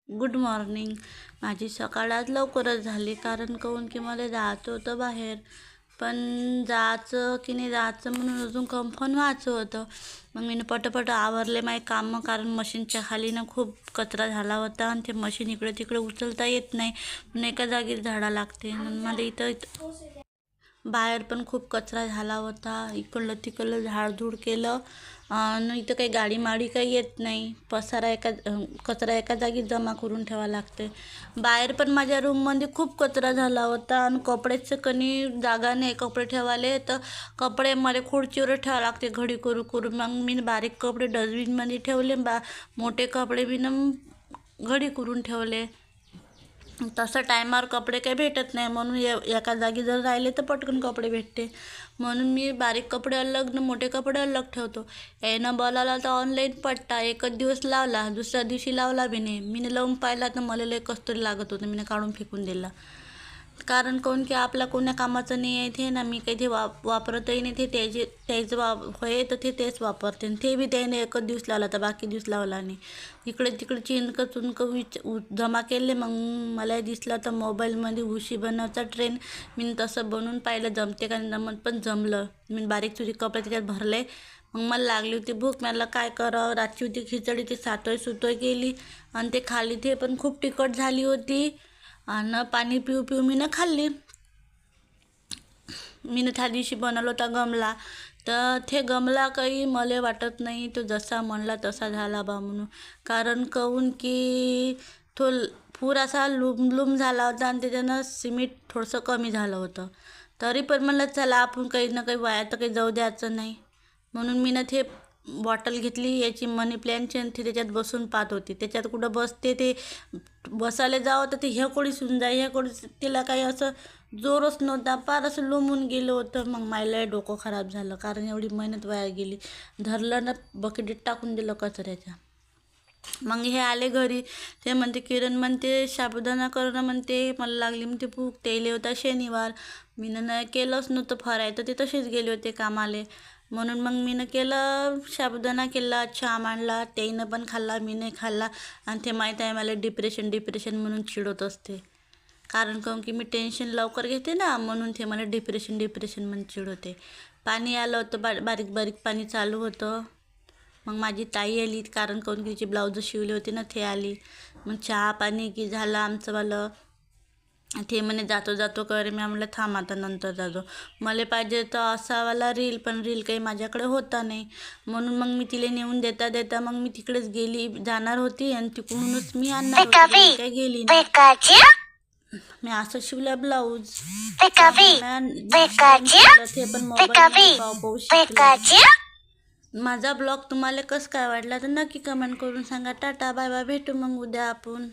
Good morning. माझी सकाळ आज लवकरच झाली, कारण कहून की मला जायचं होतं बाहेर. पण जायचं की नाही जायचं म्हणून अजून कन्फर्म व्हायचं होतं. मग मी पटपट आवरले माझे कामं, कारण मशीनच्या खाली ना खूप कचरा झाला होता आणि ते मशीन इकडे तिकडे उचलता येत नाही, म्हणून एका जागीच झाडा लागते. मला इथं बाहेर पण खूप कचरा झाला होता, इकडलं तिकडलं झाडझूड केलं आणि इथं काही गाडी माडी काही येत नाही. कचरा एका जागी जमा करून ठेवा लागते. बाहेर पण माझ्या रूममध्ये खूप कचरा झाला होता आणि कपड्याचं कणी जागा नाही कपडे ठेवायला, तर कपडे मला खुर्चीवर ठेवावं लागते घडी करू करू. मग मी बारीक कपडे डस्टबिनमध्ये ठेवले, मोठे कपडे मी घडी करून ठेवले. तसं टायमावर कपडे काही भेटत नाही, म्हणून एका जागी जर राहिले तर पटकन कपडे भेटते. म्हणून मी बारीक कपडे अलग न मोठे कपडे अलग ठेवतो. यानं बोलावला तर ऑनलाईन पट्टा एकच दिवस लावला, दुसऱ्या दिवशी लावला बी नाही. मी लावून पाहिला तर मला लय कस्तुरी लागत होतं, मी काढून फेकून दिला. कारण कोण की आपल्या कोण्या कामाचं नाही आहे ते ना, मी काही ते वापरतही नाही. ते त्याचं होय तर तेच वापरते, ते बी त्याने एकच दिवस लावला तर बाकी दिवस लावला नाही. इकडे तिकडे चुनकं जमा केले. मग मला दिसला तर मोबाईलमध्ये उशी बनवायचा ट्रेन, मी तसं बनवून पाहिलं जमते का नाही जमत, पण जमलं. मी बारीक तुझी कपडे त्याच्यात भरले. मग मला लागली होती भूक, मला काय करावं. रातची होती खिचडी, ती सुतोय केली आणि ते खाली, ते पण खूप तिखट झाली होती आणि पाणी पिऊ मी खाल्ली. मी त्या दिवशी बनवलं होता गमला, तर ते गमला काही मला वाटत नाही तो जसा म्हणला तसा झाला बा म्हणून. कारण कहून की तो पुरासा लुम झाला होता आणि त्याच्यानं सिमेंट थोडंसं कमी झालं होतं. तरी पण म्हणलं चला आपण काही ना काही वाया तर काही जाऊ द्यायचं नाही, म्हणून मी ते बॉटल घेतली याची मनी प्लॅनची आणि ती त्याच्यात बसून पाहत होती. त्याच्यात कुठं बसते, ते बसायला जावं तर ते ह्या कोळी सुन जाय, ह्या कोळी तिला काही असं जोरच नव्हता, पार असं लोंबून गेलं होतं. मग मला डोकं खराब झालं, कारण एवढी मेहनत वाया गेली. धरलं ना बकेटीत टाकून दिलं कचऱ्याच्या. मग हे आले घरी, ते म्हणते किरण म्हणते साबुदाणा करणं म्हणते, मला लागली म्हणते भूक. त्याले होता शनिवार, मी केलंच नव्हतं फराय, तर ते तसेच गेले होते कामाले. म्हणून मग मी केलं साबुदाणा केला, चहा मांडला, त्याईनं पण खाल्ला, मी नाही खाल्ला. आणि ते माहीत आहे मला डिप्रेशन म्हणून चिडवत असते, कारण कहून की मी टेन्शन लवकर घेते ना, म्हणून ते मला डिप्रेशन म्हणून चिडवते. पाणी आलं होतं, बारीक बारीक पाणी चालू होतं. मग माझी ताई आली, कारण कहून की तिची ब्लाऊज शिवली होती ना, ते आली. मग चहा पाणी की झालं आमचंवालं. ते म्हणे जातो कर. मी म्हटलं थांब आता नंतर जातो, मला पाहिजे तर असावाला रील, पण रील काही माझ्याकडे होता नाही. म्हणून मग मी तिला नेऊन देता मग मी तिकडेच जाणार होती आणि तिकडूनच मी आणणार होती, काही गेली नाही. मी असं शिवला ब्लाऊज, ते पण मोबाईल. माझा ब्लॉग तुम्हाला कसं काय वाटला तर नक्की कमेंट करून सांगा. टाटा बाय बाय, भेटू मग उद्या आपण.